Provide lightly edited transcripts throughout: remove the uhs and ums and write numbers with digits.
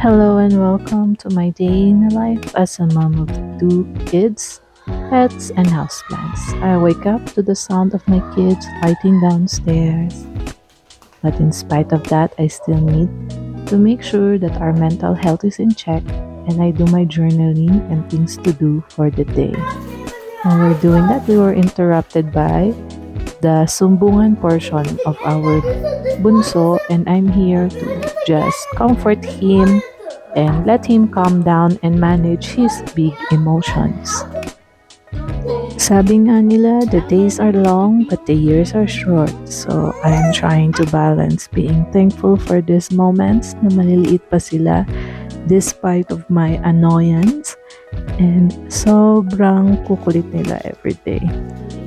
Hello and welcome to my day in life as a mom of two kids, pets, and houseplants. I wake up to the sound of my kids fighting downstairs, but in spite of that, I still need to make sure that our mental health is in check and I do my journaling and things to do for the day. When we're doing that, we were interrupted by the sumbungan portion of our bunso, and I'm here to just comfort him and let him calm down and manage his big emotions. Sabi nga nila, the days are long but the years are short. So I'm trying to balance being thankful for these moments na maliliit pa sila despite of my annoyance and sobrang kukulit nila everyday.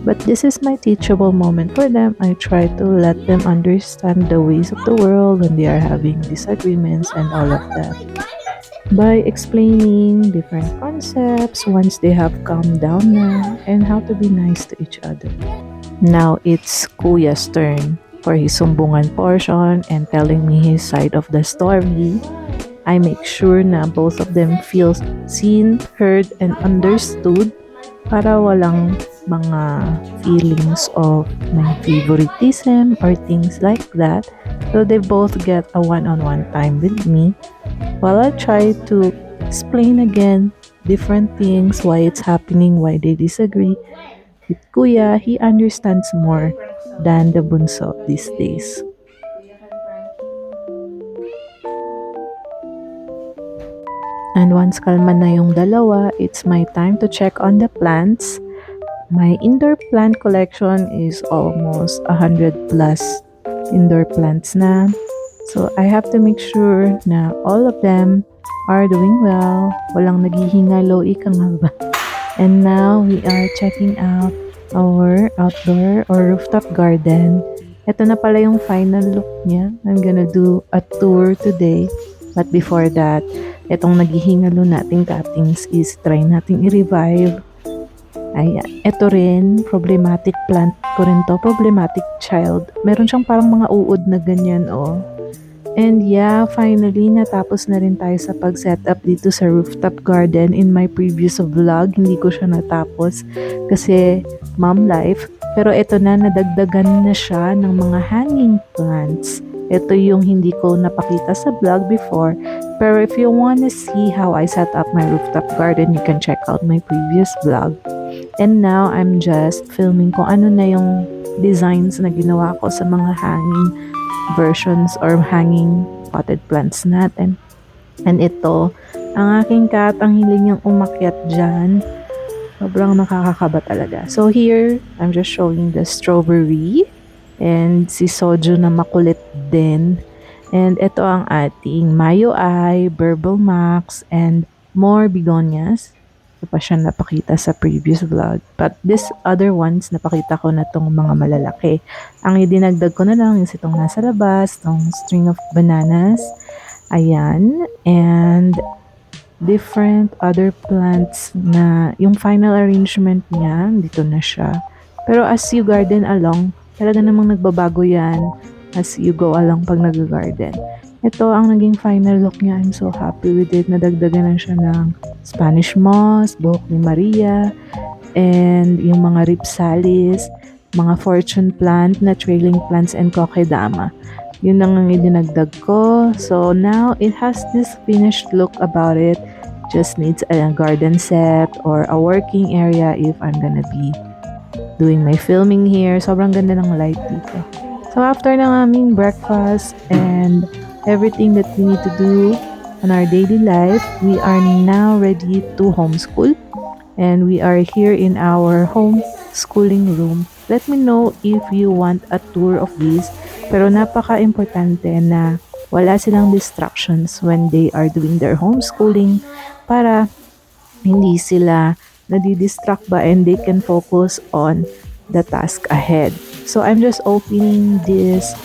But this is my teachable moment for them. I try to let them understand the ways of the world when they are having disagreements and all of that by explaining different concepts once they have calmed down now and how to be nice to each other. Now it's Kuya's turn for his sumbungan portion and telling me his side of the story. I make sure na both of them feel seen, heard, and understood para walang mga feelings of my favoritism or things like that. So they both get a one-on-one time with me while I try to explain again different things, why it's happening, why they disagree. With Kuya, he understands more than the bunso these days. And once kalma na yung dalawa, it's my time to check on the plants. My indoor plant collection is almost 100 plus indoor plants na. So I have to make sure na all of them are doing well. Walang naghihingalo, ika nga ba? And now we are checking out our outdoor or rooftop garden. Ito na pala yung final look niya. I'm gonna do a tour today. But before that, itong naghihingalo nating cuttings is try nating i-revive. Ayan. Ito rin, problematic plant ko rin to. Problematic child. Meron siyang parang mga uod na ganyan, oh. And yeah, finally, natapos na rin tayo sa pag-setup dito sa rooftop garden. In my previous vlog, hindi ko siya natapos kasi mom life. Pero ito na, nadagdagan na siya ng mga hanging plants. Ito yung hindi ko napakita sa vlog before. Pero if you wanna see how I set up my rooftop garden, you can check out my previous vlog. And now, I'm just filming kung ano na yung designs na ginawa ko sa mga hanging versions or hanging potted plants natin. And ito, ang aking cat, ang hiling niyang umakyat dyan. Sobrang nakakakaba talaga. So here, I'm just showing the strawberry. And si Soju na makulit din. And ito ang ating Mayo Eye, Burble Max, and more begonias. Ito pa siya napakita sa previous vlog. But this other ones, napakita ko na itong mga malalaki. Ang idinagdag ko na lang is itong nasa labas, itong string of bananas. Ayan. And different other plants na yung final arrangement niya, dito na siya. Pero as you garden along, talaga namang nagbabago yan as you go along pag nag-garden. Ito ang naging final look niya. I'm so happy with it. Nadagdagan na siya ng Spanish moss, buhok ni Maria, and yung mga ripsalis, mga fortune plant na trailing plants and kokedama. Yun ang idinagdag ko. So now it has this finished look about it. Just needs a garden set or a working area if I'm gonna be doing my filming here. Sobrang ganda ng light dito. So after ng aming breakfast and everything that we need to do on our daily life, we are now ready to homeschool. And we are here in our homeschooling room. Let me know if you want a tour of this. Pero napaka-importante na wala silang distractions when they are doing their homeschooling para hindi sila nadidistract ba and they can focus on the task ahead. So I'm just opening this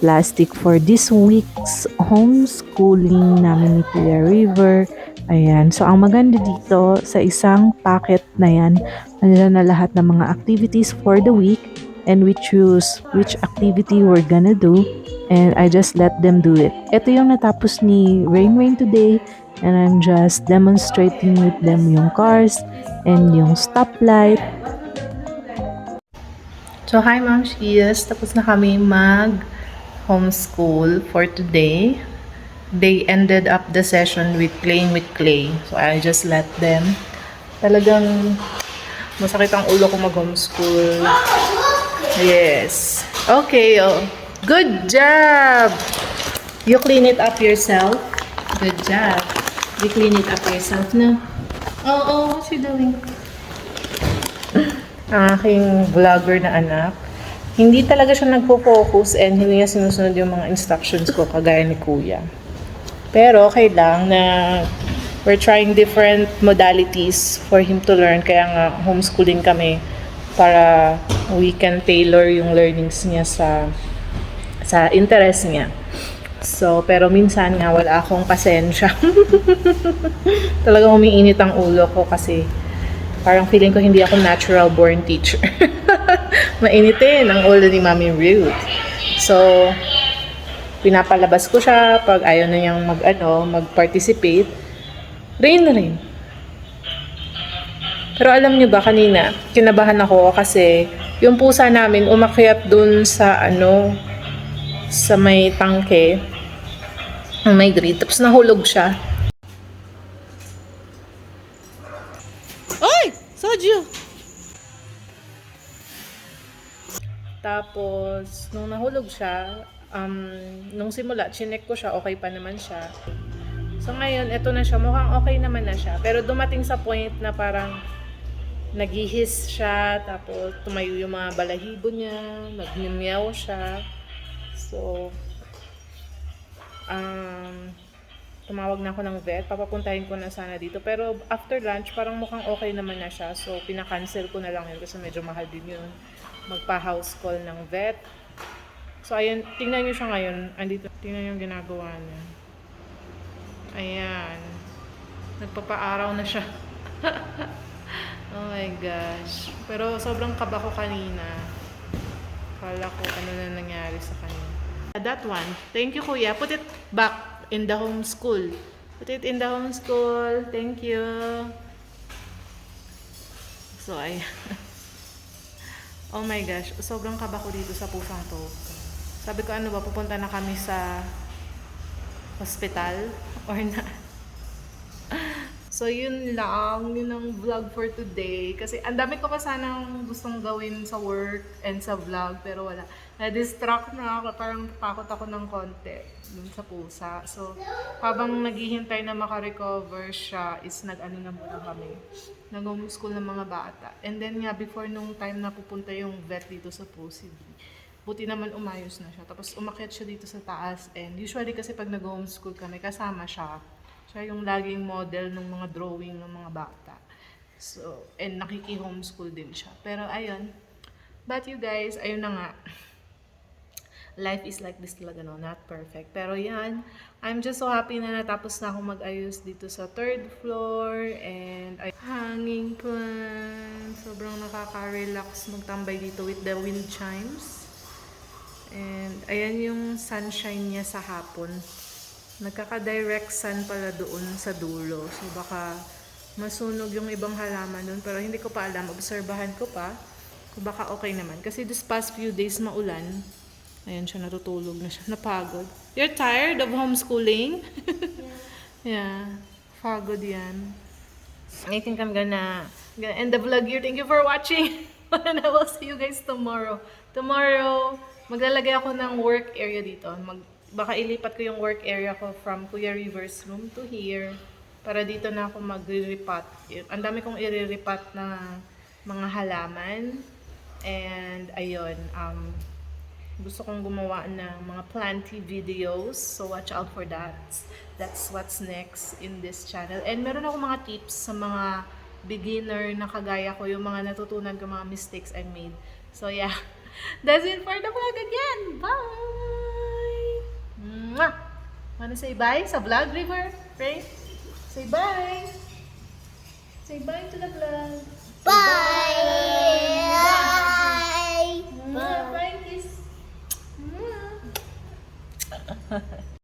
plastic for this week's homeschooling namin ni Kuya River. Ayan. So ang maganda dito sa isang packet na yan, nandito na lahat ng mga activities for the week. and we choose which activity we're gonna do, and I just let them do it. Ito yung natapos ni Rain today, and I'm just demonstrating with them yung cars and yung stoplight. So, hi Ma'am Shias. Tapos na kami mag-homeschool for today. They ended up the session with playing with clay. So, I just let them. Talagang masakit ang ulo ko mag-homeschool. Yes. Okay, oh. Good job! You clean it up yourself. Good job. You clean it up yourself na. Oh, what's she doing? Ang aking vlogger na anak, hindi talaga siya nagpo-focus and hindi niya sinusunod yung mga instructions ko kagaya ni Kuya. Pero okay lang na we're trying different modalities for him to learn. Kaya nga homeschooling kami para we can tailor yung learnings niya sa interest niya. So, pero minsan nga wala akong pasensya. Talagang umiinit ang ulo ko kasi parang feeling ko hindi ako natural born teacher. Mainitin ang ulo ni Mami Ruth. So, pinapalabas ko siya pag ayaw na niyang mag-participate. Rain na rin. Pero alam niyo ba, kanina, kinabahan ako kasi yung pusa namin umakyat dun sa sa may tangke, may grate. Tapos nahulog siya. Oy! Soju! Tapos, nung nahulog siya, nung simula, chinek ko siya, okay pa naman siya. So ngayon, eto na siya, mukhang okay naman na siya. Pero dumating sa point na parang naghihis siya, tapos tumayo yung mga balahibo niya, nagmimyaw siya. So, tumawag na ako ng vet, papapuntahin ko na sana dito. Pero after lunch, parang mukhang okay naman na siya. So, pinakancel ko na lang yun kasi medyo mahal din yun. Magpa-house call ng vet. So, ayun, tingnan nyo siya ngayon. Andito, tingnan nyo yung ginagawa niya. Ayan. Nagpapaaraw na siya. Oh my gosh. Pero sobrang kaba ko kanina. Kala ko ano na nangyari sa kanya. That one. Thank you, Kuya. Put it back in the homeschool. Put it in the homeschool. Thank you. So, ay. Oh my gosh. Sobrang kaba ko dito sa pusang to. Sabi ko, ano ba, pupunta na kami sa hospital? Or na? So, yun lang. Yun ang vlog for today. Kasi, ang dami ko pa sanang gustong gawin sa work and sa vlog. Pero wala. Na-distract na ako. Parang takot ako ng konti dun sa pusa. So, habang naghihintay na makarecover siya, is nag-ano na muna kami. Nag-homeschool ng mga bata. And then nga, before nung time na pupunta yung vet dito sa Pusi, buti naman umayos na siya. Tapos umakyat siya dito sa taas. And usually kasi pag nag-homeschool kami, kasama siya. Siya yung laging model ng mga drawing ng mga bata. So, and nakiki-homeschool din siya. Pero ayun. But you guys, ayun na nga. Life is like this talaga, no? Not perfect. Pero yan, I'm just so happy na natapos na akong mag-ayos dito sa 3rd floor. And hanging plan. Sobrang nakaka-relax magtambay dito with the wind chimes. And ayan yung sunshine niya sa hapon. Nagkaka-direct sun pala doon sa dulo. So baka masunog yung ibang halaman doon. Pero hindi ko pa alam. Obserbahan ko pa. Kung baka okay naman. Kasi this past few days maulan. Ayan siya, natutulog na siya. Napagod. You're tired of homeschooling? Yeah. Pagod yan. I think I'm gonna end the vlog here. Thank you for watching. And I will see you guys tomorrow. Tomorrow, maglalagay ako ng work area dito. Baka ilipat ko yung work area ko from Kuya River's room to here. Para dito na ako magre-repot. Ang dami kong i-repot na mga halaman. And ayun, gusto kong gumawa ng mga planty videos. So watch out for that. That's what's next in this channel. And meron ako mga tips sa mga beginner na kagaya ko, yung mga natutunan ko, mga mistakes I made. So yeah, that's it for the vlog again. Bye! Mwah! Wanna say bye sa vlog, River? Pray? Say bye! Say bye to the vlog. Bye! Bye! Bye!